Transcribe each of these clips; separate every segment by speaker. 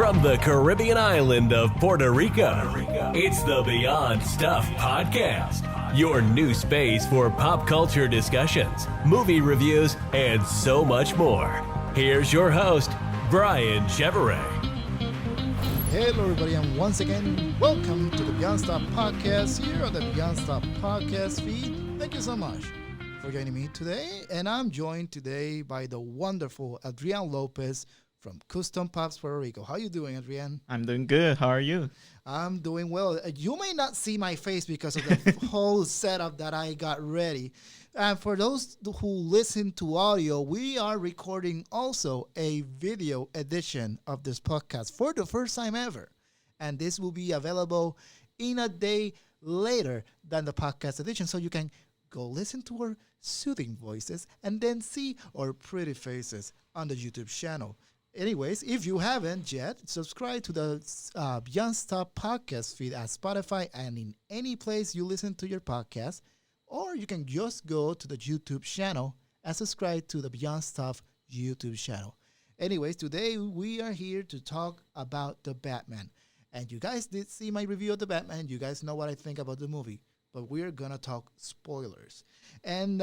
Speaker 1: From the Caribbean island of Puerto Rico, it's the Beyond Stuff Podcast. Your new space for pop culture discussions, movie reviews, and so much more. Here's your host, Brian Chevrolet.
Speaker 2: Hello, everybody, and once again, welcome to the Beyond Stop Podcast here on the Beyond Stop Podcast feed. Thank you so much for joining me today, and I'm joined today by the wonderful Adrian Lopez from CustomPopsPR Puerto Rico. How you doing, Adrian?
Speaker 3: I'm doing good. How are you?
Speaker 2: I'm doing well. You may not see my face because of the whole setup that I got ready. And for those who listen to audio, we are recording also a video edition of this podcast for the first time ever. And this will be available in a day later than the podcast edition. So you can go listen to our soothing voices and then see our pretty faces on the YouTube channel. Anyways, if you haven't yet, subscribe to the Beyond Stop Podcast feed at Spotify and in any place you listen to your podcast. Or you can just go to the YouTube channel and subscribe to the Beyond Stuff YouTube channel. Anyways, today we are here to talk about the Batman. And you guys did see my review of the Batman. You guys know what I think about the movie. But we're going to talk spoilers. And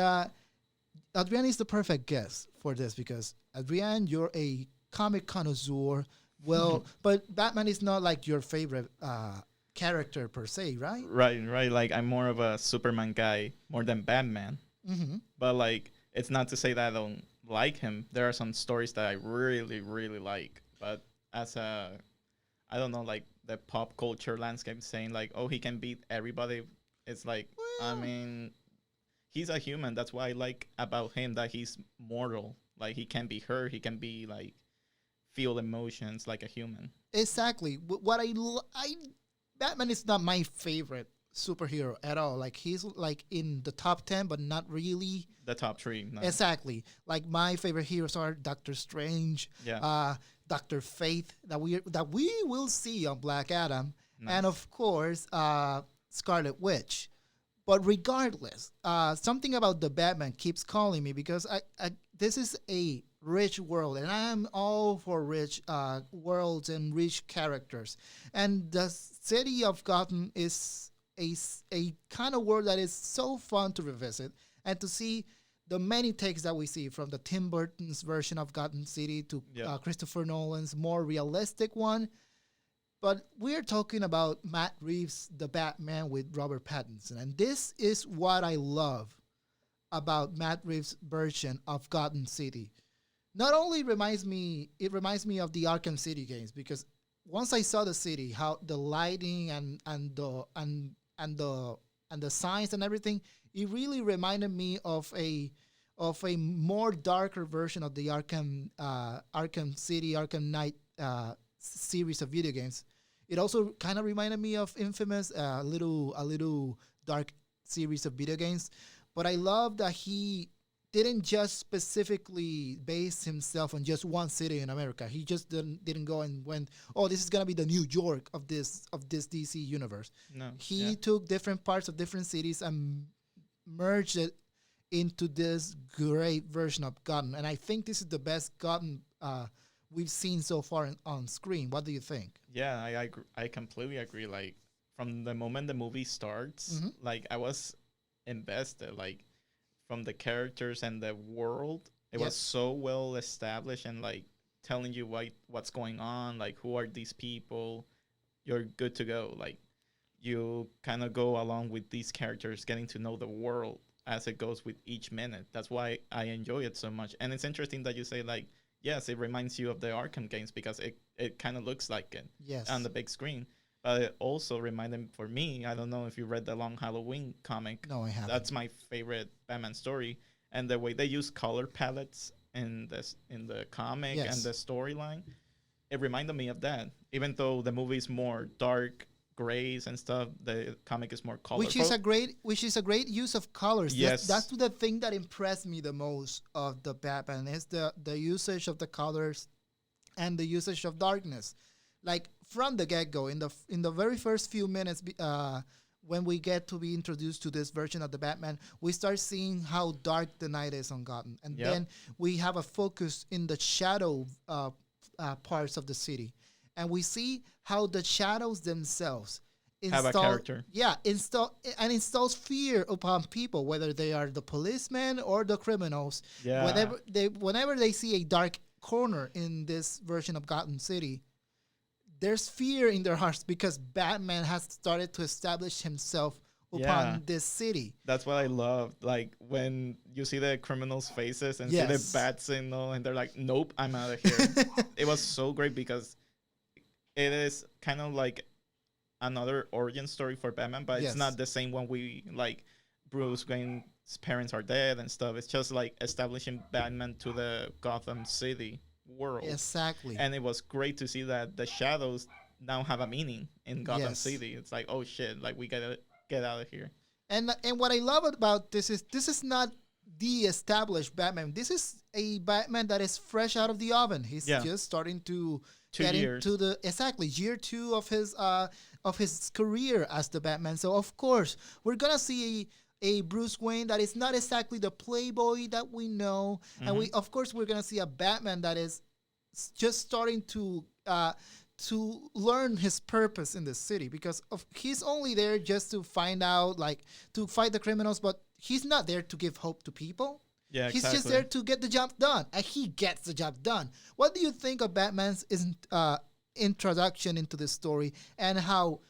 Speaker 2: Adrian is the perfect guest for this because, Adrian, you're a comic connoisseur. Well, but Batman is not like your favorite character per se, right?
Speaker 3: Right. Like, I'm more of a Superman guy more than Batman.
Speaker 2: Mm-hmm.
Speaker 3: But, like, it's not to say that I don't like him. There are some stories that I really, really like. But as a, I don't know, like, the pop culture landscape saying, like, oh, he can beat everybody. It's like, well, I mean, he's a human. That's what I like about him, that he's mortal. Like, he can be hurt. He can be, like, feel emotions like a human.
Speaker 2: Exactly. What Batman is not my favorite superhero at all. Like, he's like in the top 10, but not really
Speaker 3: the top 3. No.
Speaker 2: Exactly. Like, my favorite heroes are Doctor Strange, Dr. Fate that we will see on Black Adam, and of course Scarlet Witch. But regardless, something about the Batman keeps calling me because I this is a rich world, and I'm all for rich worlds and rich characters. And the city of Gotham is a kind of world that is so fun to revisit and to see the many takes that we see, from the Tim Burton's version of Gotham City to Christopher Nolan's more realistic one. But we're talking about Matt Reeves' The Batman with Robert Pattinson. And this is what I love about Matt Reeves' version of Gotham City. Not only reminds me of the Arkham City games, because once I saw the city, how the lighting and the signs and everything, it really reminded me of a more darker version of the Arkham City, Arkham Knight series of video games. It also kind of reminded me of Infamous, a little dark series of video games. But I love that he didn't just specifically base himself on just one city in America. He just didn't go and went, oh, this is gonna be the New York of this DC universe. No, he took different parts of different cities and merged it into this great version of Gotham. And I think this is the best Gotham we've seen so far on screen. What do you think?
Speaker 3: Yeah, I completely agree. Like, from the moment the movie starts, like, I was invested, like, from the characters and the world. It was so well established and, like, telling you what's going on, like, who are these people. You're good to go. Like, you kind of go along with these characters, getting to know the world as it goes with each minute. That's why I enjoy it so much. And it's interesting that you say, like, yes, it reminds you of the Arkham games because it kind of looks like it on the big screen. But it also reminded, for me, I don't know if you read the Long Halloween comic.
Speaker 2: No, I haven't.
Speaker 3: That's my favorite Batman story. And the way they use color palettes in the comic and the storyline, it reminded me of that. Even though the movie is more dark, grays and stuff, the comic is more colorful.
Speaker 2: Which is a great use of colors.
Speaker 3: Yes.
Speaker 2: That's the thing that impressed me the most of the Batman, is the usage of the colors and the usage of darkness. Like, from the get-go, in the very first few minutes, when we get to be introduced to this version of the Batman, we start seeing how dark the night is on Gotham. And then we have a focus in the shadow parts of the city. and we see how the shadows themselves
Speaker 3: have a character.
Speaker 2: Yeah, installs fear upon people, whether they are the policemen or the criminals.
Speaker 3: Yeah.
Speaker 2: Whenever they see a dark corner in this version of Gotham City, there's fear in their hearts because Batman has started to establish himself upon this city.
Speaker 3: That's what I love. Like when you see the criminals' faces and see the bat signal, and they're like, "Nope, I'm out of here." It was so great because it is kind of like another origin story for Batman, but it's not the same one. We like Bruce Wayne's parents are dead and stuff. It's just like establishing Batman to the Gotham City world.
Speaker 2: Exactly.
Speaker 3: And it was great to see that the shadows now have a meaning in Gotham City. It's like, oh shit, like we gotta get out of here.
Speaker 2: And what I love about this is not the established Batman. This is a Batman that is fresh out of the oven. He's just starting to get into the year 2 of his career as the Batman. So of course we're gonna see a Bruce Wayne that is not exactly the playboy that we know, and we're gonna see a Batman that is just starting to learn his purpose in the city, because he's only there just to find out, like, to fight the criminals, but he's not there to give hope to people.
Speaker 3: Yeah,
Speaker 2: he's just there to get the job done, and he gets the job done. What do you think of Batman's introduction into the story, and how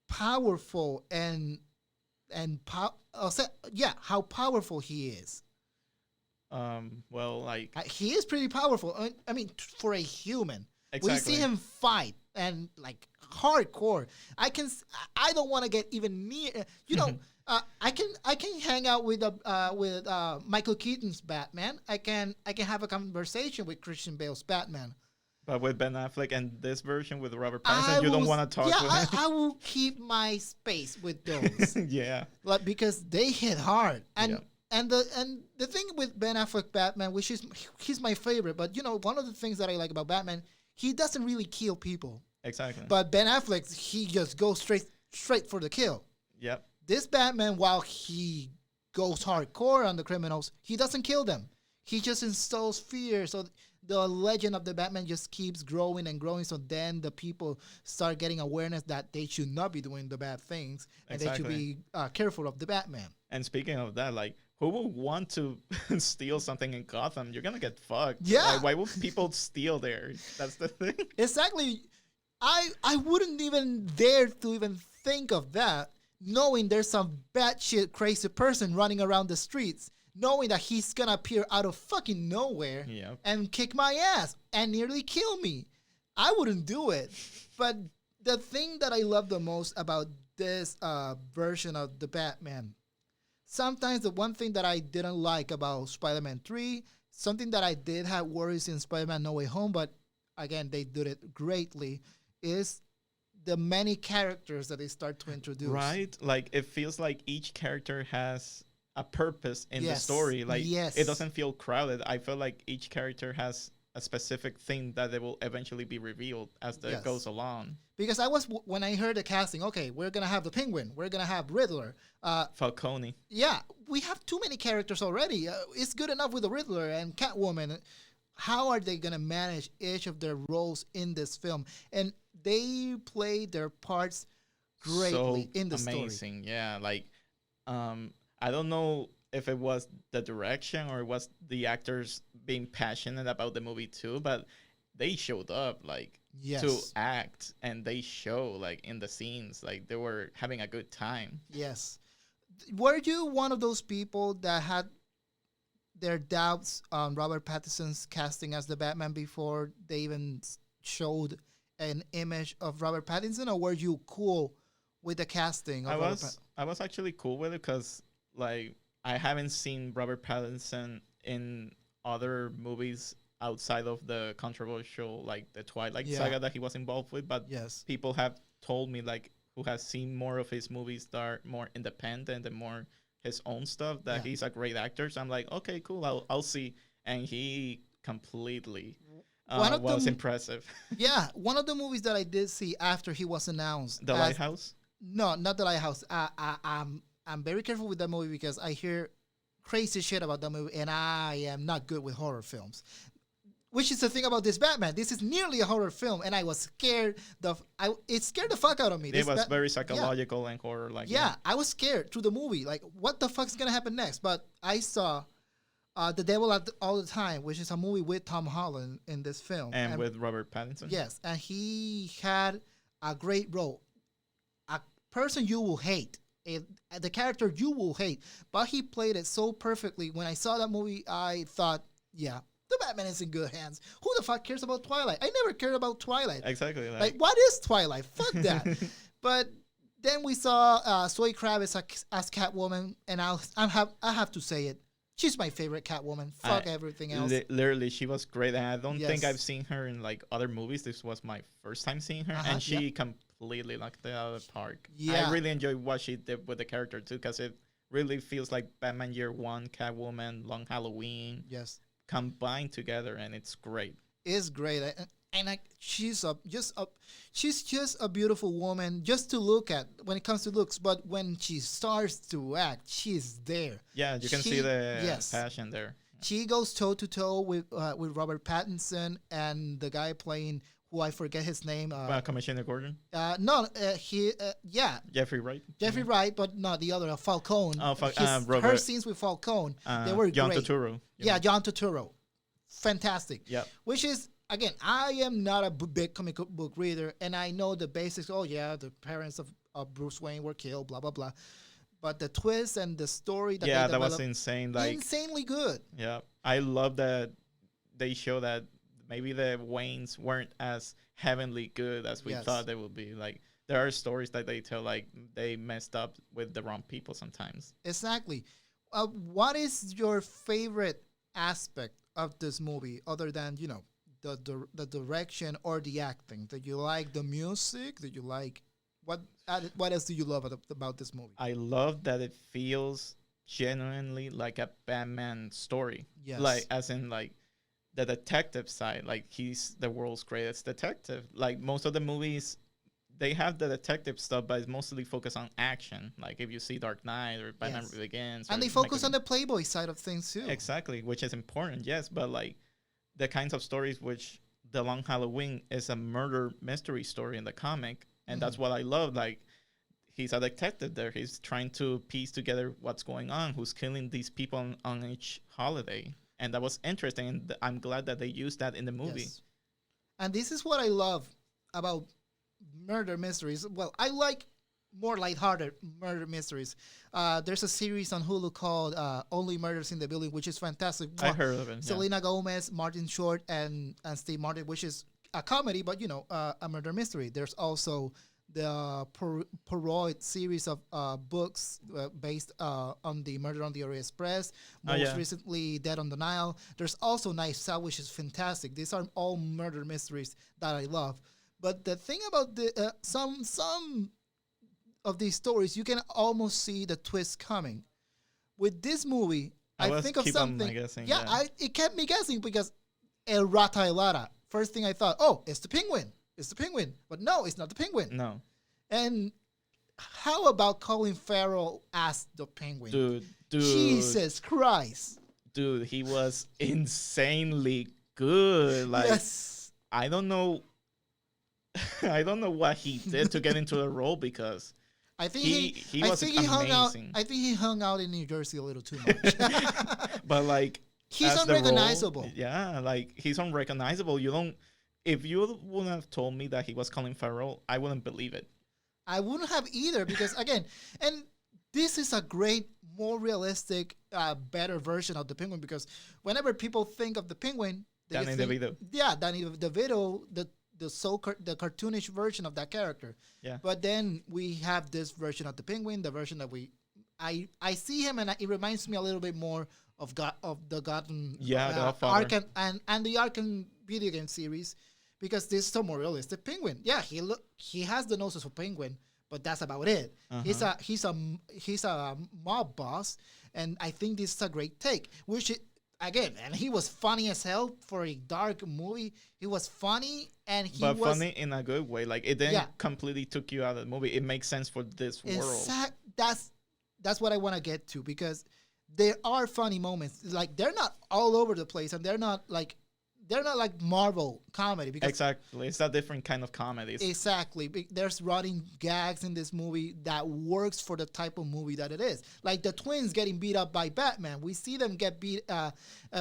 Speaker 2: powerful how powerful he is?
Speaker 3: Well, like
Speaker 2: he is pretty powerful. I mean, for a human, we see him fight and like hardcore. I don't want to get even near. I can hang out with Michael Keaton's Batman. I can have a conversation with Christian Bale's Batman.
Speaker 3: But with Ben Affleck and this version with Robert Pattinson, you don't want to talk with him.
Speaker 2: I will keep my space with those.
Speaker 3: Yeah.
Speaker 2: Like, because they hit hard. And the thing with Ben Affleck Batman, which is he's my favorite, but one of the things that I like about Batman, he doesn't really kill people.
Speaker 3: Exactly.
Speaker 2: But Ben Affleck, he just goes straight for the kill.
Speaker 3: Yep.
Speaker 2: This Batman, while he goes hardcore on the criminals, he doesn't kill them. He just installs fear. So the legend of the Batman just keeps growing and growing. So then the people start getting awareness that they should not be doing the bad things, and they should be careful of the Batman.
Speaker 3: And speaking of that, like, who would want to steal something in Gotham? You're gonna get fucked.
Speaker 2: Yeah.
Speaker 3: Like, why would people steal there? That's the thing.
Speaker 2: Exactly. I wouldn't even dare to even think of that, knowing there's some batshit crazy person running around the streets, knowing that he's gonna appear out of fucking nowhere and kick my ass and nearly kill me. I wouldn't do it. But the thing that I love the most about this version of the Batman, sometimes the one thing that I didn't like about Spider-Man 3, something that I did have worries in Spider-Man No Way Home, but again, they did it greatly, is the many characters that they start to introduce.
Speaker 3: Right? Like, it feels like each character has a purpose in the story. Like, it doesn't feel crowded. I feel like each character has a specific thing that they will eventually be revealed as it goes along.
Speaker 2: Because when I heard the casting, okay, we're going to have the Penguin, we're going to have Riddler.
Speaker 3: Falcone.
Speaker 2: Yeah, we have too many characters already. It's good enough with the Riddler and Catwoman. How are they going to manage each of their roles in this film? And they play their parts greatly in the story.
Speaker 3: Amazing, yeah. Like, I don't know if it was the direction or it was the actors being passionate about the movie too, but they showed up like to act, and they show like in the scenes like they were having a good time.
Speaker 2: Yes. Were you one of those people that had their doubts on Robert Pattinson's casting as the Batman before they even showed an image of Robert Pattinson, or were you cool with the casting of
Speaker 3: I was actually cool with it because, like, I haven't seen Robert Pattinson in other movies outside of the controversial, like, the Twilight saga that he was involved with, but people have told me, like, who has seen more of his movies that are more independent and more his own stuff, that he's a great actor. So I'm like, okay, cool, I'll see. And he completely was impressive.
Speaker 2: Yeah, one of the movies that I did see after he was announced.
Speaker 3: The Lighthouse?
Speaker 2: No, not The Lighthouse. I'm very careful with that movie because I hear crazy shit about that movie, and I am not good with horror films. which is the thing about this Batman. This is nearly a horror film, and I was scared. It scared the fuck out of me.
Speaker 3: It was very psychological and horror. Like
Speaker 2: I was scared through the movie. Like, what the fuck's gonna happen next? But I saw The Devil All the Time, which is a movie with Tom Holland in this film,
Speaker 3: and with Robert Pattinson.
Speaker 2: Yes, and he had a great role. A person you will hate. The character you will hate, but he played it so perfectly. When I saw that movie, I thought, yeah, the Batman is in good hands. Who the fuck cares about Twilight? I never cared about Twilight.
Speaker 3: Exactly.
Speaker 2: Like what is Twilight? Fuck that. But then we saw Zoe Kravitz as Catwoman, and I have to say it. She's my favorite Catwoman. Fuck everything else.
Speaker 3: Literally, she was great. And I don't think I've seen her in like other movies. This was my first time seeing her, and she completely knocked it out of the park. Yeah. I really enjoyed what she did with the character too, because it really feels like Batman Year One, Catwoman, Long Halloween.
Speaker 2: Yes.
Speaker 3: Combined together, and it's great.
Speaker 2: It's great, and she's just a beautiful woman just to look at when it comes to looks. But when she starts to act, she's there.
Speaker 3: Yeah, you can see the passion there.
Speaker 2: She goes toe to toe with Robert Pattinson and the guy playing, who I forget his name.
Speaker 3: Commissioner Gordon. Jeffrey Wright.
Speaker 2: Jeffrey Wright, but not the other, Falcone. Her scenes with Falcone, they were
Speaker 3: John
Speaker 2: great.
Speaker 3: Turturro.
Speaker 2: Yeah, John Turturro, fantastic.
Speaker 3: Yeah.
Speaker 2: Which is, again, I am not a big comic book reader, and I know the basics. Oh yeah, the parents of Bruce Wayne were killed, blah blah blah. But the twist and the story that
Speaker 3: was insane. Like
Speaker 2: insanely good.
Speaker 3: Yeah, I love that they show that maybe the Waynes weren't as heavenly good as we thought they would be. Like, there are stories that they tell, like, they messed up with the wrong people sometimes.
Speaker 2: Exactly. What is your favorite aspect of this movie, other than, you know, the direction or the acting? Did you like the music? Did you like... What else do you love about this movie?
Speaker 3: I love that it feels genuinely like a Batman story.
Speaker 2: Yes.
Speaker 3: Like, as in, like, the detective side. Like, he's the world's greatest detective. Like, most of the movies, they have the detective stuff, but it's mostly focused on action. Like, if you see Dark Knight or Batman Begins.
Speaker 2: And they focus on the Playboy side of things, too.
Speaker 3: Exactly, which is important, yes. But, like, the kinds of stories which The Long Halloween is a murder mystery story in the comic. And that's what I love. Like, he's a detective there. He's trying to piece together what's going on, who's killing these people on each holiday. And that was interesting. And I'm glad that they used that in the movie. Yes.
Speaker 2: And this is what I love about murder mysteries. Well, I like more lighthearted murder mysteries. There's a series on Hulu called Only Murders in the Building, which is fantastic.
Speaker 3: I heard of it.
Speaker 2: Selena Gomez, Martin Short, and Steve Martin, which is a comedy, but, you know, a murder mystery. There's also the Poirot series of books based on the Murder on the Orient Express. Most recently, Dead on the Nile. There's also Knives Out, which is fantastic. These are all murder mysteries that I love. But the thing about the some of these stories, you can almost see the twist coming. With this movie, I think of something. It kept me guessing because El Rata Helada. First thing I thought, oh, it's the Penguin. It's the Penguin. But no, it's not the Penguin.
Speaker 3: No.
Speaker 2: And how about Colin Farrell as the Penguin?
Speaker 3: Dude.
Speaker 2: Jesus Christ.
Speaker 3: Dude, he was insanely good. Like,
Speaker 2: yes.
Speaker 3: I don't know what he did to get into the role, because
Speaker 2: I think he was amazing. I think he hung out in New Jersey a little too much.
Speaker 3: But, like,
Speaker 2: he's unrecognizable.
Speaker 3: Like, he's unrecognizable. If you wouldn't have told me that he was Colin Farrell, I wouldn't believe it.
Speaker 2: I wouldn't have either, because, again, and this is a great, more realistic, better version of the Penguin, because whenever people think of the Penguin,
Speaker 3: Danny DeVito.
Speaker 2: Yeah, Danny DeVito, the cartoonish version of that character.
Speaker 3: Yeah.
Speaker 2: But then we have this version of the Penguin, the version that I see him, and it reminds me a little bit more of the Gotham Arkham and the Arkham video game series, because this is a more realistic Penguin. Yeah, he has the noses of Penguin, but that's about it. Uh-huh. He's a mob boss, and I think this is a great take. And he was funny as hell for a dark movie. He was funny, and
Speaker 3: funny in a good way. Like, it didn't completely took you out of the movie. It makes sense for this world.
Speaker 2: That's what I want to get to, because there are funny moments. Like, they're not all over the place, and they're not like they're not like Marvel comedy because
Speaker 3: Exactly, it's a different kind of comedy.
Speaker 2: exactly there's running gags in this movie that works for the type of movie that it is. Like the twins getting beat up by Batman, we see them get beat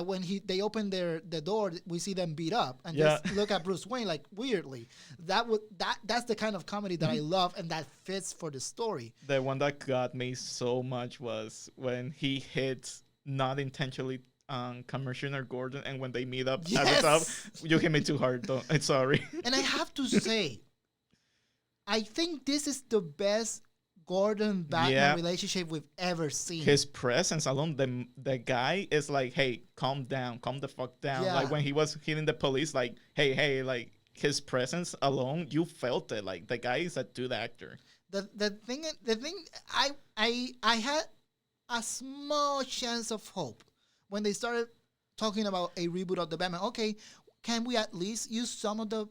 Speaker 2: when they open the door. We see them beat up and just look at Bruce Wayne like weirdly. That's the kind of comedy that I love and that fits for the story.
Speaker 3: The one that got me so much was when he hits not intentionally Commissioner Gordon, and when they meet up at the top, you hit me too hard though. I'm sorry.
Speaker 2: And I have to say, I think this is the best Gordon Batman relationship we've ever seen.
Speaker 3: His presence alone, the guy is like, hey, calm down, calm the fuck down. Like when he was hitting the police, like, hey, like his presence alone, you felt it. Like the guy is a good actor.
Speaker 2: The thing, I had a small chance of hope when they started talking about a reboot of the Batman. Okay, can we at least use some of the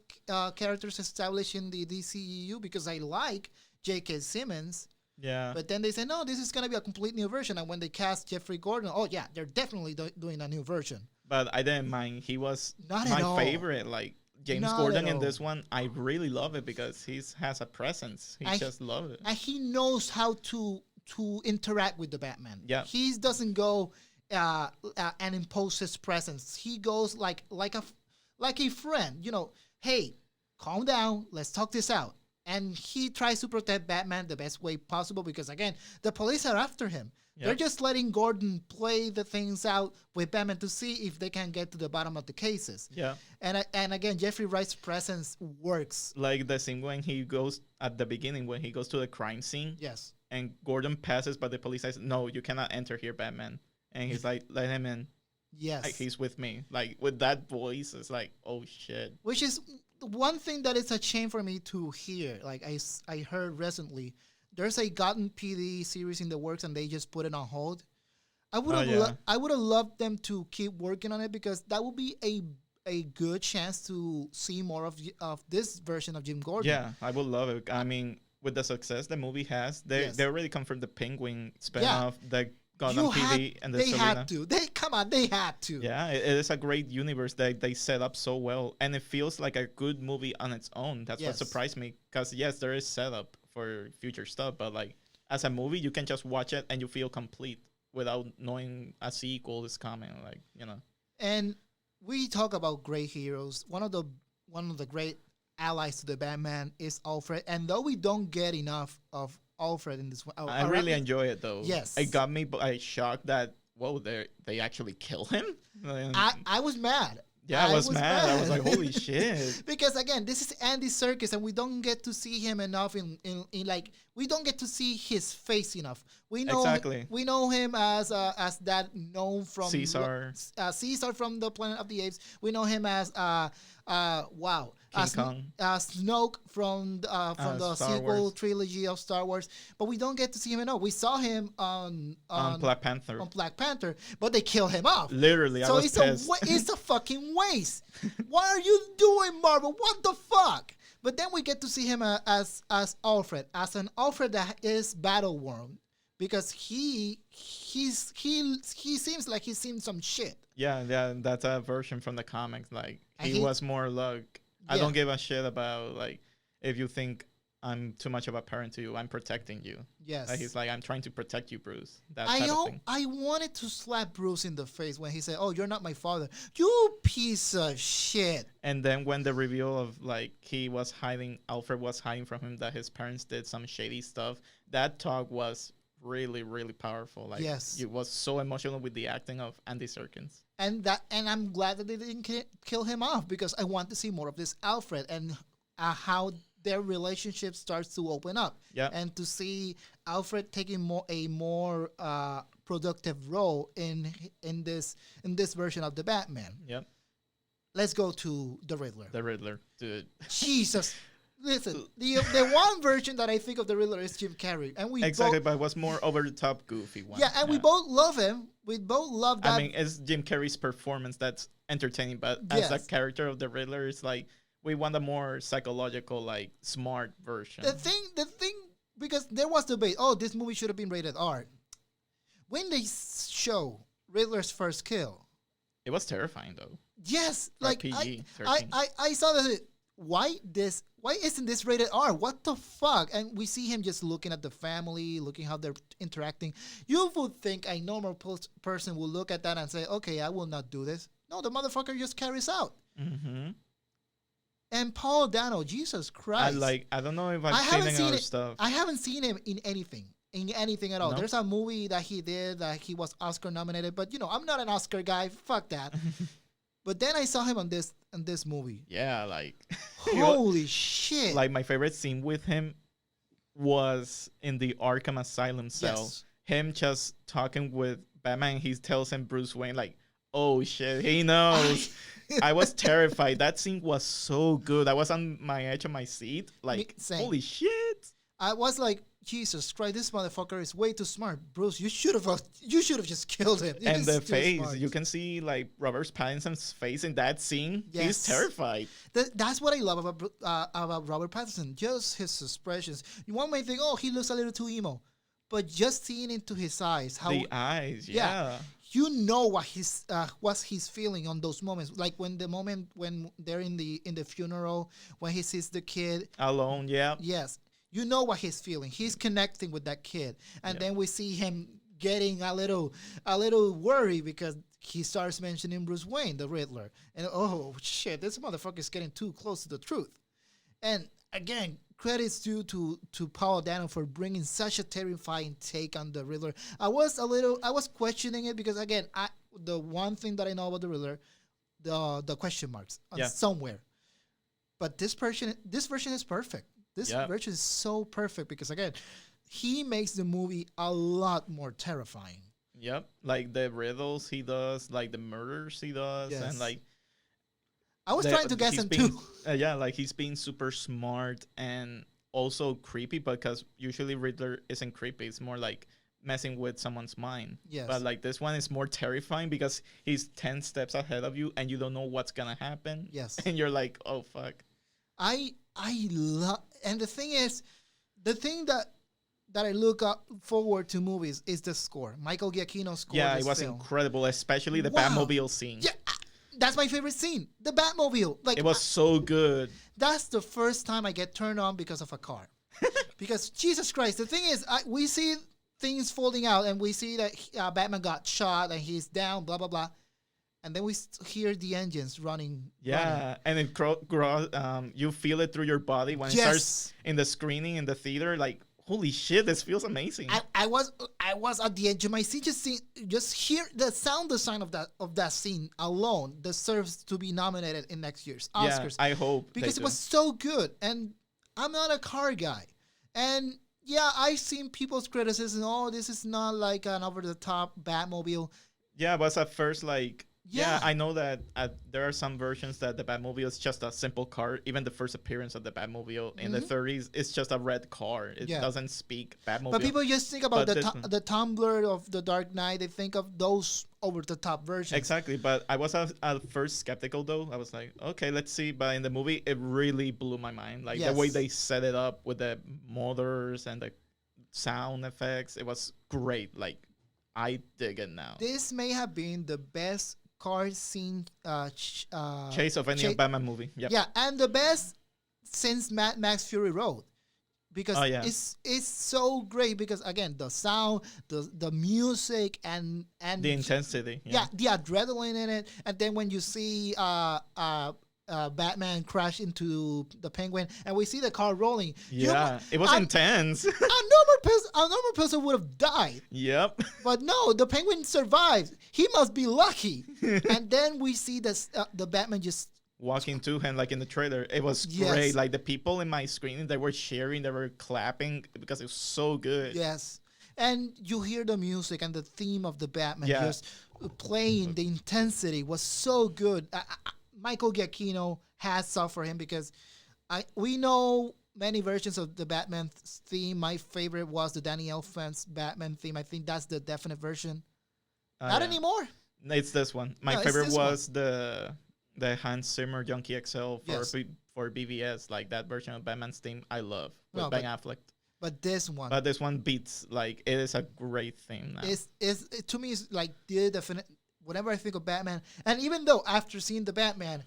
Speaker 2: characters established in the DCEU? Because I like J.K. Simmons.
Speaker 3: Yeah.
Speaker 2: But then they say, no, this is going to be a complete new version. And when they cast Jeffrey Gordon, oh, yeah, they're definitely doing a new version.
Speaker 3: But I didn't mind. He was
Speaker 2: my
Speaker 3: favorite. Like, James Gordon in this one, I really love it because he has a presence. He just loves it.
Speaker 2: And he knows how to interact with the Batman.
Speaker 3: Yeah.
Speaker 2: He doesn't go... and impose his presence. He goes like a friend, you know. Hey, calm down. Let's talk this out. And he tries to protect Batman the best way possible because again, the police are after him. Yep. They're just letting Gordon play the things out with Batman to see if they can get to the bottom of the cases.
Speaker 3: Yeah.
Speaker 2: And again, Jeffrey Wright's presence works.
Speaker 3: Like the scene when he goes at the beginning when he goes to the crime scene.
Speaker 2: Yes.
Speaker 3: And Gordon passes, but the police says, "No, you cannot enter here, Batman." And he's like, let him in.
Speaker 2: Yes.
Speaker 3: Like, he's with me. Like, with that voice, it's like, oh, shit.
Speaker 2: Which is one thing that is a shame for me to hear. Like, I heard recently, there's a Gotham PD series in the works, and they just put it on hold. I would have loved them to keep working on it because that would be a good chance to see more of this version of Jim Gordon.
Speaker 3: Yeah, I would love it. I mean, with the success the movie has, they already confirmed the Penguin spinoff, the Gotham PD and the
Speaker 2: they
Speaker 3: Selena.
Speaker 2: had to. They had to.
Speaker 3: Yeah, it is a great universe that they set up so well, and it feels like a good movie on its own. That's what surprised me, because yes, there is setup for future stuff, but like as a movie, you can just watch it and you feel complete without knowing a sequel is coming. Like, you know.
Speaker 2: And we talk about great heroes. One of the great allies to the Batman is Alfred, and though we don't get enough of Alfred in this one.
Speaker 3: I really enjoy it though.
Speaker 2: Yes.
Speaker 3: It got me by shocked that, whoa, they actually kill him?
Speaker 2: I was mad.
Speaker 3: Yeah, I was mad. I was like, holy shit.
Speaker 2: Because again, this is Andy Serkis, and we don't get to see him enough in like, we don't get to see his face enough. We know him as that known from
Speaker 3: Caesar.
Speaker 2: Caesar from the Planet of the Apes. We know him as
Speaker 3: King Kong.
Speaker 2: Snoke from the sequel trilogy of Star Wars, but we don't get to see him enough. We saw him on
Speaker 3: Black Panther.
Speaker 2: On Black Panther, but they kill him off.
Speaker 3: Literally,
Speaker 2: so
Speaker 3: I was pissed.
Speaker 2: It's a fucking waste. What are you doing, Marvel? What the fuck? But then we get to see him as Alfred, as an Alfred that is battle worn, because he seems like he's seen some shit.
Speaker 3: Yeah, that's a version from the comics. Like he was more like, I don't give a shit about like if you think I'm too much of a parent to you, I'm protecting you.
Speaker 2: Yes.
Speaker 3: Like, he's like, I'm trying to protect you, Bruce. That type of thing.
Speaker 2: I wanted to slap Bruce in the face when he said, "Oh, you're not my father. You piece of shit."
Speaker 3: And then when the reveal of like Alfred was hiding from him that his parents did some shady stuff, that talk was really, really powerful. Like,
Speaker 2: yes.
Speaker 3: It was so emotional with the acting of Andy Serkis.
Speaker 2: And I'm glad that they didn't kill him off, because I want to see more of this Alfred and how their relationship starts to open up.
Speaker 3: Yeah.
Speaker 2: And to see Alfred taking a more productive role in this version of the Batman.
Speaker 3: Yep.
Speaker 2: Let's go to the Riddler.
Speaker 3: The Riddler, dude.
Speaker 2: Jesus. Listen, the one version that I think of the Riddler is Jim Carrey, and we
Speaker 3: but it was more over the top, goofy one.
Speaker 2: Yeah, and we both love him. We both love that.
Speaker 3: I mean, it's Jim Carrey's performance that's entertaining, but as a character of the Riddler, it's like we want a more psychological, like smart version.
Speaker 2: The thing, because there was debate. Oh, this movie should have been rated R. When they show Riddler's first kill,
Speaker 3: it was terrifying, though.
Speaker 2: Yes,
Speaker 3: Or
Speaker 2: like
Speaker 3: PG-13.
Speaker 2: I saw that. Why isn't this rated R? What the fuck? And we see him just looking at the family, looking how they're interacting. You would think a normal person will look at that and say, "Okay, I will not do this." No, the motherfucker just carries out.
Speaker 3: Mm-hmm.
Speaker 2: And Paul Dano, Jesus Christ!
Speaker 3: I don't know if I've seen any other stuff.
Speaker 2: I haven't seen him in anything at all.
Speaker 3: No?
Speaker 2: There's a movie that he did that he was Oscar nominated, but I'm not an Oscar guy. Fuck that. But then I saw him on this movie.
Speaker 3: Yeah, like
Speaker 2: Holy shit!
Speaker 3: like my favorite scene with him was in the Arkham Asylum cell.
Speaker 2: Yes.
Speaker 3: Him just talking with Batman. He tells him Bruce Wayne like, "Oh shit, he knows." I was terrified. That scene was so good. I was on my edge of my seat. Like, holy shit!
Speaker 2: I was like, Jesus Christ, this motherfucker is way too smart. Bruce, you should have just killed him.
Speaker 3: And the face, you can see like Robert Pattinson's face in that scene. Yes. He's terrified.
Speaker 2: That's what I love about Robert Pattinson. Just his expressions. One may think, oh, he looks a little too emo, but just seeing into his eyes, how
Speaker 3: the eyes, yeah.
Speaker 2: You know what he's feeling on those moments, like when they're in the funeral, when he sees the kid
Speaker 3: alone. Yeah.
Speaker 2: Yes, you know what he's feeling. He's connecting with that kid, and then we see him getting a little worried because he starts mentioning Bruce Wayne, the Riddler, and oh shit, this motherfucker is getting too close to the truth. And again, credits due to Paul Dano for bringing such a terrifying take on the Riddler. I was questioning it because again, the one thing that I know about the Riddler, the question marks somewhere. But this version is perfect. This version is so perfect because again, he makes the movie a lot more terrifying.
Speaker 3: Yep, like the riddles he does, like the murders he does, and like.
Speaker 2: I was trying to guess him too.
Speaker 3: Yeah, like he's being super smart and also creepy because usually Riddler isn't creepy. It's more like messing with someone's mind.
Speaker 2: Yes.
Speaker 3: But like this one is more terrifying because he's 10 steps ahead of you and you don't know what's going to happen.
Speaker 2: Yes.
Speaker 3: And you're like, oh, fuck.
Speaker 2: I love... And the thing is, the thing that I look forward to movies is the score. Michael Giacchino's score.
Speaker 3: Yeah, it was incredible, especially the Batmobile scene.
Speaker 2: Yeah. That's my favorite scene, the Batmobile. Like
Speaker 3: it was so good.
Speaker 2: That's the first time I get turned on because of a car. Because Jesus Christ, the thing is, we see things folding out, and we see that Batman got shot and he's down, blah blah blah, and then we hear the engines running.
Speaker 3: Yeah, and it you feel it through your body when it starts in the screening in the theater. Like, holy shit, this feels amazing.
Speaker 2: I was at the edge of my seat, just hear the sound design of that scene alone deserves to be nominated in next year's Oscars.
Speaker 3: Yeah, I hope
Speaker 2: because it was so good, and I'm not a car guy, and yeah, I've seen people's criticism. Oh, this is not like an over the top Batmobile.
Speaker 3: Yeah, but at first like. Yeah, I know that there are some versions that the Batmobile is just a simple car. Even the first appearance of the Batmobile in the 30s, it's just a red car. It doesn't speak Batmobile.
Speaker 2: But people just think about the Tumblr of the Dark Knight. They think of those over-the-top versions.
Speaker 3: Exactly, but I was at first skeptical, though. I was like, okay, let's see. But in the movie, it really blew my mind. Like, the way they set it up with the motors and the sound effects, it was great. Like, I dig it now.
Speaker 2: This may have been the best car scene
Speaker 3: chase of any Batman movie. Yep.
Speaker 2: Yeah, and the best since Mad Max Fury Road. Because it's so great because again the sound, the music and
Speaker 3: the intensity.
Speaker 2: Yeah, the adrenaline in it. And then when you see Batman crash into the Penguin and we see the car rolling.
Speaker 3: Yeah, it was intense.
Speaker 2: A normal person would have died.
Speaker 3: Yep.
Speaker 2: But no, the Penguin survives. He must be lucky. And then we see the Batman just
Speaker 3: walking to him like in the trailer. It was great. Like the people in my screen, they were cheering, they were clapping because it was so good.
Speaker 2: Yes. And you hear the music and the theme of the Batman just playing. The intensity was so good. Michael Giacchino hats off for him because we know many versions of the Batman theme. My favorite was the Danny Elfman's Batman theme. I think that's the definite version. Not anymore.
Speaker 3: It's this one. My favorite was the Hans Zimmer Junkie XL for BVS. Like that version of Batman's theme, I love with Ben Affleck.
Speaker 2: But this one
Speaker 3: beats. Like it is a great theme now.
Speaker 2: It's to me it's like the whenever I think of Batman, and even though after seeing the Batman,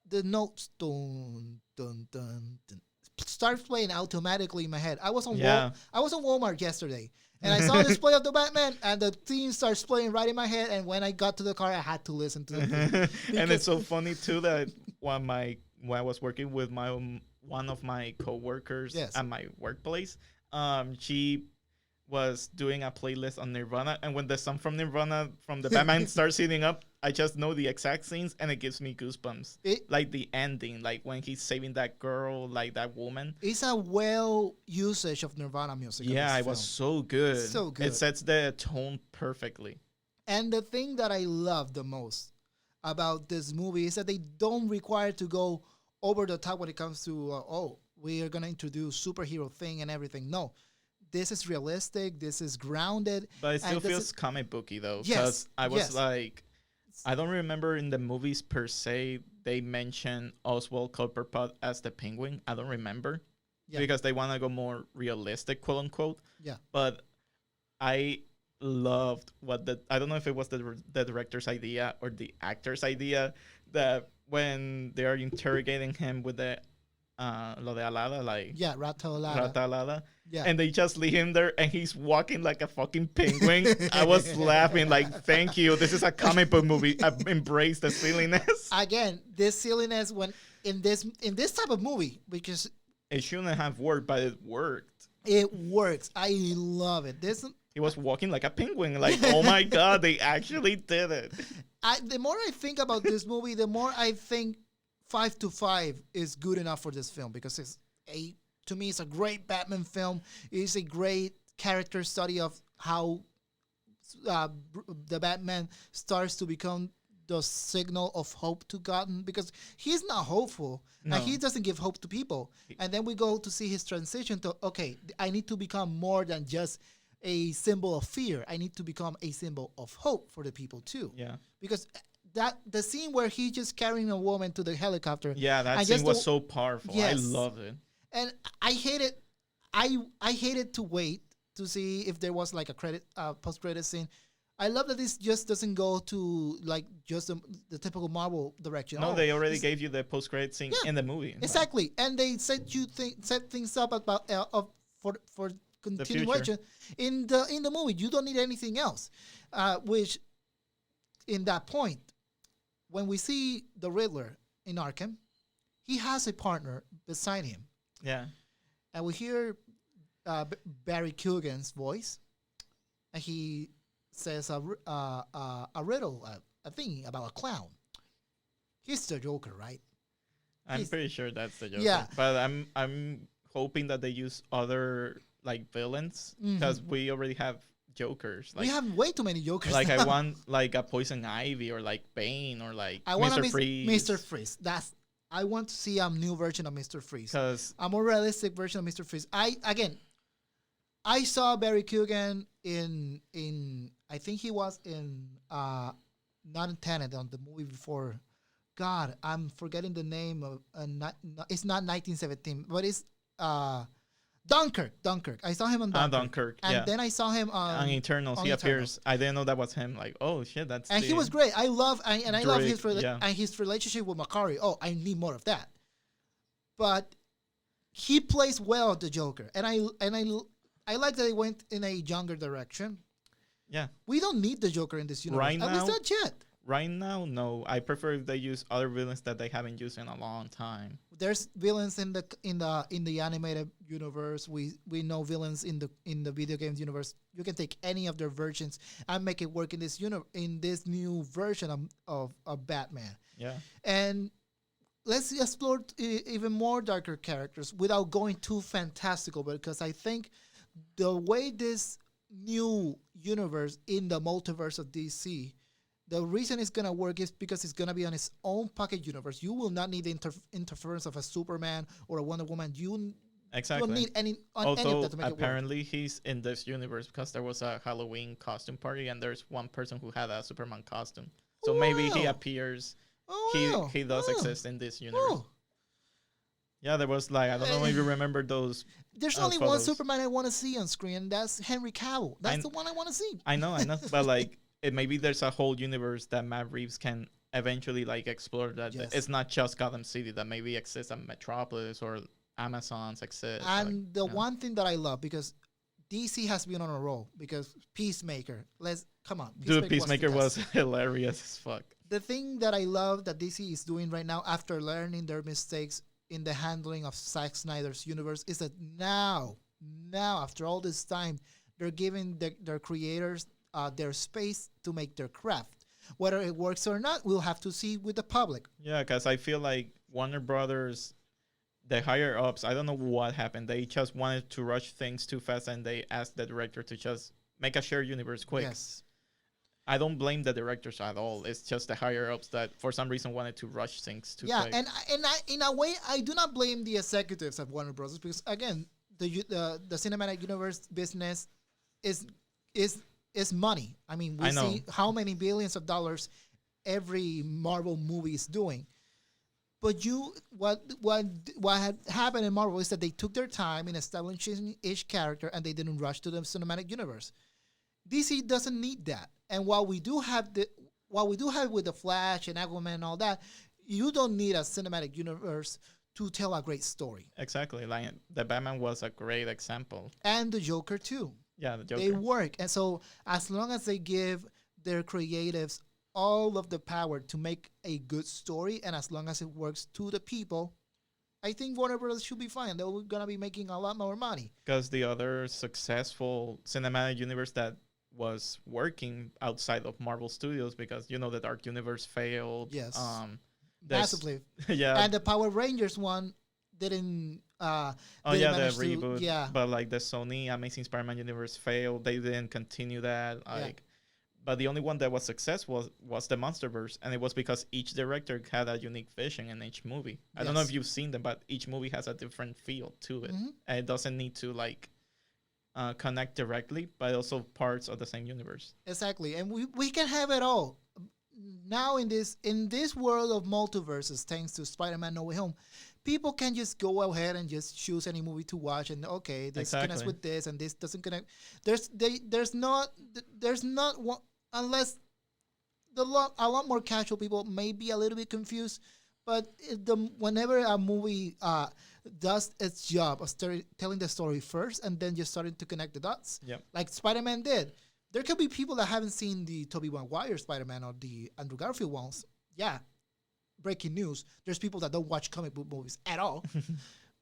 Speaker 2: the notes dun dun dun dun starts playing automatically in my head. I was on Walmart yesterday, and I saw a display of the Batman, and the theme starts playing right in my head. And when I got to the car, I had to listen to it.
Speaker 3: And it's so funny too that when I was working with one of my coworkers at my workplace, she was doing a playlist on Nirvana, and when the song from Nirvana from the Batman starts hitting up, I just know the exact scenes, and it gives me goosebumps. Like the ending, like when he's saving that girl, like that woman.
Speaker 2: It's a well usage of Nirvana music.
Speaker 3: Yeah, it was so good.
Speaker 2: So good.
Speaker 3: It sets the tone perfectly.
Speaker 2: And the thing that I love the most about this movie is that they don't require to go over the top when it comes to, we are going to introduce superhero thing and everything. No. This is realistic. This is grounded.
Speaker 3: But it still feels comic booky, though.
Speaker 2: Yes.
Speaker 3: Because I was like, I don't remember in the movies per se, they mention Oswald Cobblepot as the Penguin. I don't remember. Yeah. Because they want to go more realistic, quote unquote.
Speaker 2: Yeah.
Speaker 3: But I loved I don't know if it was the director's idea or the actor's idea, that when they are interrogating him with the lo de Alada, like
Speaker 2: Rata Alada.
Speaker 3: Yeah. And they just leave him there, and he's walking like a fucking penguin. I was laughing like, thank you. This is a comic book movie. I've embraced the silliness.
Speaker 2: Again, this silliness when in this type of movie, because
Speaker 3: it shouldn't have worked, but it worked.
Speaker 2: It works. I love it.
Speaker 3: He was walking like a penguin. Like, oh my God, they actually did it.
Speaker 2: The more I think about this movie, the more I think 5 to 5 is good enough for this film, because to me, it's a great Batman film. It's a great character study of how the Batman starts to become the signal of hope to Gotham, because he's not hopeful. No. And he doesn't give hope to people. And then we go to see his transition to, okay, I need to become more than just a symbol of fear. I need to become a symbol of hope for the people too.
Speaker 3: Yeah.
Speaker 2: Because the scene where he just carrying a woman to the helicopter.
Speaker 3: Yeah, that scene was so powerful. Yes. I loved it.
Speaker 2: And I hated, I hated to wait to see if there was like a post-credit scene. I love that this just doesn't go to like just the typical Marvel direction.
Speaker 3: No, they already gave you the post-credit scene in the movie.
Speaker 2: Exactly, and they set things up about for continuation in the movie. You don't need anything else. Which, in that point, when we see the Riddler in Arkham, he has a partner beside him.
Speaker 3: Yeah.
Speaker 2: And we hear Barry Keoghan's voice, and he says a riddle, a thing about a clown. He's the Joker, right?
Speaker 3: I'm pretty sure that's the Joker.
Speaker 2: Yeah.
Speaker 3: But I'm hoping that they use other like villains, because we already have Jokers. Like,
Speaker 2: we have way too many Jokers.
Speaker 3: Like I want like a Poison Ivy or like Bane or like Mr. Freeze.
Speaker 2: Mr. Freeze. I want to see a new version of Mr. Freeze. A more realistic version of Mr. Freeze. I saw Barry Keoghan in I think he was in not in Tenet, on the movie before. God, I'm forgetting the name of it's not 1917, but it's Dunkirk. I saw him on
Speaker 3: Dunkirk.
Speaker 2: And then I saw him
Speaker 3: on Eternals. He appears. I didn't know that was him. Like, oh shit, that's.
Speaker 2: And he was great. I love his relationship with Makari. Oh, I need more of that. But he plays well the Joker, and I like that he went in a younger direction.
Speaker 3: Yeah,
Speaker 2: we don't need the Joker in this universe.
Speaker 3: Right now,
Speaker 2: at least not yet.
Speaker 3: Right now, no. I prefer if they use other villains that they haven't used in a long time.
Speaker 2: There's villains in the animated universe. We know villains in the video games universe. You can take any of their versions and make it work in this new version of Batman.
Speaker 3: Yeah.
Speaker 2: And let's explore even more darker characters without going too fantastical, because I think the way this new universe in the multiverse of DC, the reason it's going to work is because it's going to be on its own pocket universe. You will not need the interference of a Superman or a Wonder Woman. You don't need any of that to make it work.
Speaker 3: Apparently he's in this universe because there was a Halloween costume party and there's one person who had a Superman costume. So maybe he appears. He does exist in this universe. Yeah, there was like, I don't know if you remember those.
Speaker 2: There's only one Superman I want to see on screen, and that's Henry Cavill. That's the one I want to see.
Speaker 3: I know. But like, maybe there's a whole universe that Matt Reeves can eventually like explore. That it's not just Gotham City that maybe exists in Metropolis or Amazon's exist.
Speaker 2: And the one thing that I love, because DC has been on a roll, because Peacemaker, come on.
Speaker 3: Peacemaker was hilarious as fuck.
Speaker 2: The thing that I love that DC is doing right now, after learning their mistakes in the handling of Zack Snyder's universe, is that now, after all this time, they're giving their creators their space to make their craft. Whether it works or not, we'll have to see with the public.
Speaker 3: Yeah, because I feel like Warner Brothers, the higher ups, I don't know what happened. They just wanted to rush things too fast, and they asked the director to just make a shared universe quick.
Speaker 2: Yes.
Speaker 3: I don't blame the directors at all. It's just the higher ups that, for some reason, wanted to rush things too quick.
Speaker 2: Yeah, and I, in a way, I do not blame the executives at Warner Brothers, because again, the cinematic universe business is money. I mean, we see how many billions of dollars every Marvel movie is doing. But what had happened in Marvel is that they took their time in establishing each character, and they didn't rush to the cinematic universe. DC doesn't need that. And while we do have with the Flash and Aquaman and all that, you don't need a cinematic universe to tell a great story.
Speaker 3: Exactly. Like the Batman was a great example.
Speaker 2: And the Joker too.
Speaker 3: Yeah, the Joker.
Speaker 2: They work. And so as long as they give their creatives all of the power to make a good story, and as long as it works to the people, I think Warner Bros. Should be fine. They're going to be making a lot more money.
Speaker 3: Because the other successful cinematic universe that was working outside of Marvel Studios, because the Dark Universe failed.
Speaker 2: Yes. Massively.
Speaker 3: Yeah.
Speaker 2: And the Power Rangers one didn't
Speaker 3: the reboot.
Speaker 2: Yeah.
Speaker 3: But like the Sony Amazing Spider-Man universe failed. They didn't continue that. But the only one that was successful was the Monsterverse, and it was because each director had a unique vision in each movie. I don't know if you've seen them, but each movie has a different feel to it. Mm-hmm. And it doesn't need to connect directly, but also parts of the same universe.
Speaker 2: Exactly, and we can have it all. Now in this world of multiverses, thanks to Spider-Man No Way Home, people can just go ahead and just choose any movie to watch, and okay, this connects with this, and this doesn't connect. There's not one, unless a lot more casual people may be a little bit confused. But whenever a movie does its job of telling the story first and then just starting to connect the dots, like Spider-Man did, there could be people that haven't seen the Tobey Maguire Spider-Man or the Andrew Garfield ones. Yeah, breaking news. There's people that don't watch comic book movies at all.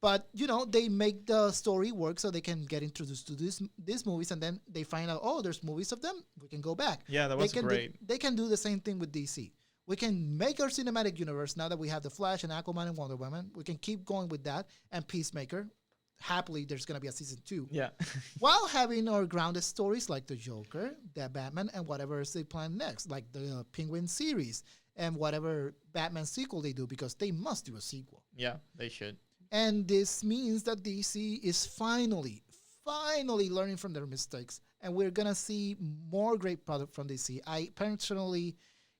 Speaker 2: But, they make the story work so they can get introduced to these movies, and then they find out, oh, there's movies of them. We can go back.
Speaker 3: Yeah, that was great.
Speaker 2: They can do the same thing with DC. We can make our cinematic universe now that we have the Flash and Aquaman and Wonder Woman. We can keep going with that. And Peacemaker. Happily, there's going to be a season 2.
Speaker 3: Yeah.
Speaker 2: While having our grounded stories like the Joker, the Batman, and whatever they plan next, like the Penguin series and whatever Batman sequel they do, because they must do a sequel.
Speaker 3: Yeah, they should.
Speaker 2: And this means that DC is finally learning from their mistakes. And we're going to see more great product from DC. I personally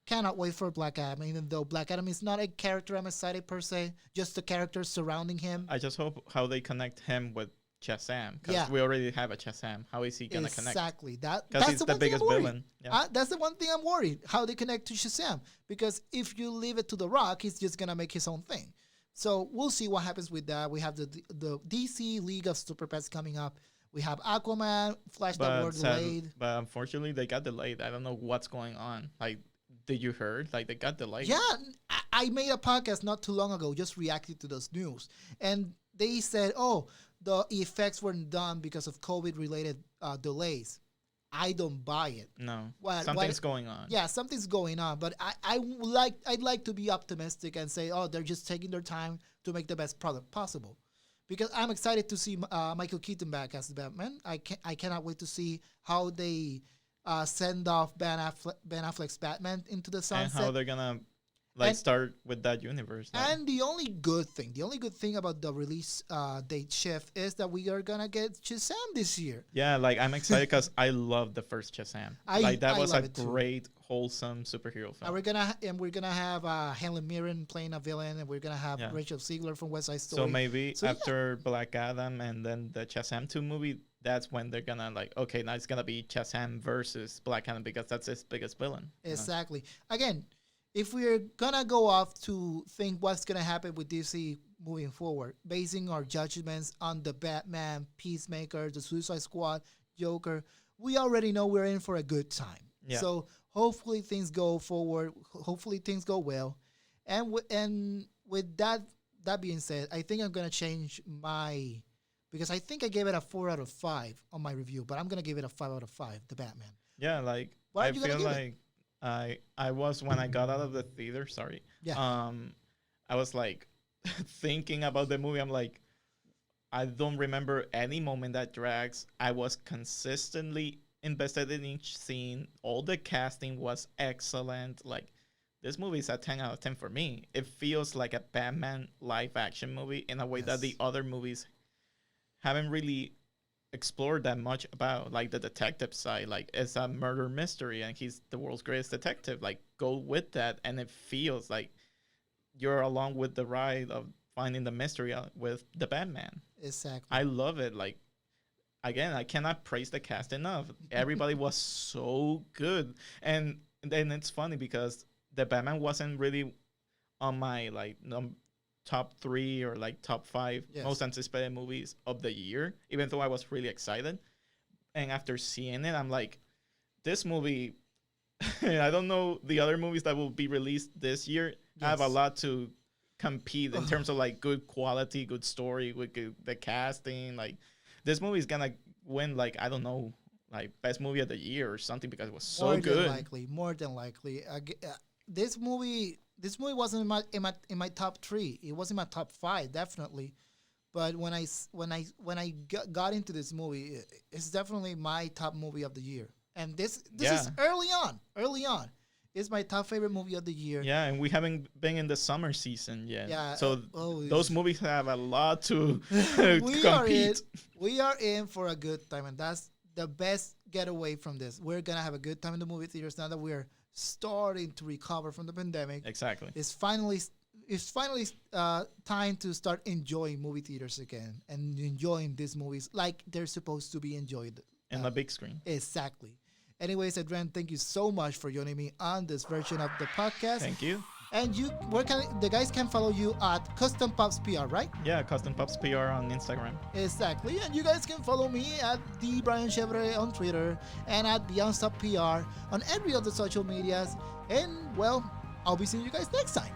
Speaker 2: cannot wait for Black Adam, even though Black Adam is not a character I'm excited per se, just the characters surrounding him.
Speaker 3: I just hope how they connect him with Shazam, because we already have a Shazam. How is he going to connect?
Speaker 2: Exactly.
Speaker 3: Because he's the biggest villain.
Speaker 2: Yeah. That's the one thing I'm worried, how they connect to Shazam. Because if you leave it to The Rock, he's just going to make his own thing. So we'll see what happens with that. We have the DC League of Super Pets coming up. We have Aquaman, Flash that were delayed.
Speaker 3: But unfortunately, they got delayed. I don't know what's going on. Like, did you heard? Like, they got delayed.
Speaker 2: Yeah, I made a podcast not too long ago just reacting to those news. And they said, oh, the effects weren't done because of COVID-related delays. I don't buy it.
Speaker 3: No, something's going on.
Speaker 2: Yeah, something's going on. But I'd like to be optimistic and say, oh, they're just taking their time to make the best product possible. Because I'm excited to see Michael Keaton back as Batman. I cannot wait to see how they send off Ben Affleck's Batman into the sunset.
Speaker 3: And how they're gonna start with that universe.
Speaker 2: And the only good thing about the release date shift is that we are gonna get Shazam this year.
Speaker 3: Yeah, I'm excited because I love the first Shazam. That was a great wholesome superhero film.
Speaker 2: And we're gonna have Helen Mirren playing a villain, and we're gonna have Rachel Ziegler from West Side Story.
Speaker 3: So maybe after Black Adam and then the Shazam 2 movie, that's when they're gonna like, okay, now it's gonna be Shazam versus Black Adam because that's his biggest villain.
Speaker 2: Exactly. Again, if we're gonna go off to think what's gonna happen with DC moving forward, basing our judgments on the Batman, Peacemaker, the Suicide Squad, Joker, we already know we're in for a good time. Yeah. So hopefully things go forward. Hopefully things go well. And with that being said, I think I'm gonna change my, because I think I gave it a 4 out of 5 on my review, but I'm gonna give it a 5 out of 5. The Batman.
Speaker 3: Yeah, like I feel like I was when I got out of the theater. Sorry. Yeah. I was like thinking about the movie. I'm like, I don't remember any moment that drags. I was consistently invested in each scene. All the casting was excellent. Like, this movie is a 10 out of 10 for me. It feels like a Batman live action movie in a way that the other movies haven't really explored that much about, like the detective side. Like, it's a murder mystery and he's the world's greatest detective. Like, go with that, and it feels like you're along with the ride of finding the mystery with the Batman.
Speaker 2: Exactly.
Speaker 3: I love it. Like, again, I cannot praise the cast enough. Everybody was so good. And then it's funny because the Batman wasn't really on my like top 3 or like top 5 most anticipated movies of the year, even though I was really excited. And after seeing it, I'm like, this movie, I don't know the other movies that will be released this year have a lot to compete in terms of like good quality, good story, with the casting. Like, this movie is gonna win, like, I don't know, like best movie of the year or something, because it was so good.
Speaker 2: More than likely. This movie wasn't in my top 3. It was in my top 5, definitely. But when I got into this movie, it's definitely my top movie of the year. And this is early on. It's my top favorite movie of the year.
Speaker 3: Yeah, and we haven't been in the summer season yet. Yeah, so those movies have a lot to compete.
Speaker 2: We are in for a good time, and that's the best getaway from this. We're gonna have a good time in the movie theaters now that we're starting to recover from the pandemic.
Speaker 3: Exactly.
Speaker 2: It's finally time to start enjoying movie theaters again and enjoying these movies like they're supposed to be enjoyed.
Speaker 3: In the big screen.
Speaker 2: Exactly. Anyways, Adrian, thank you so much for joining me on this version of the podcast.
Speaker 3: Thank you.
Speaker 2: And the guys can follow you at CustomPopsPR, right?
Speaker 3: Yeah, CustomPopsPR on Instagram.
Speaker 2: Exactly. And you guys can follow me at TheBrianChevrolet on Twitter and at BeyondStopPR on every other social medias. And, well, I'll be seeing you guys next time.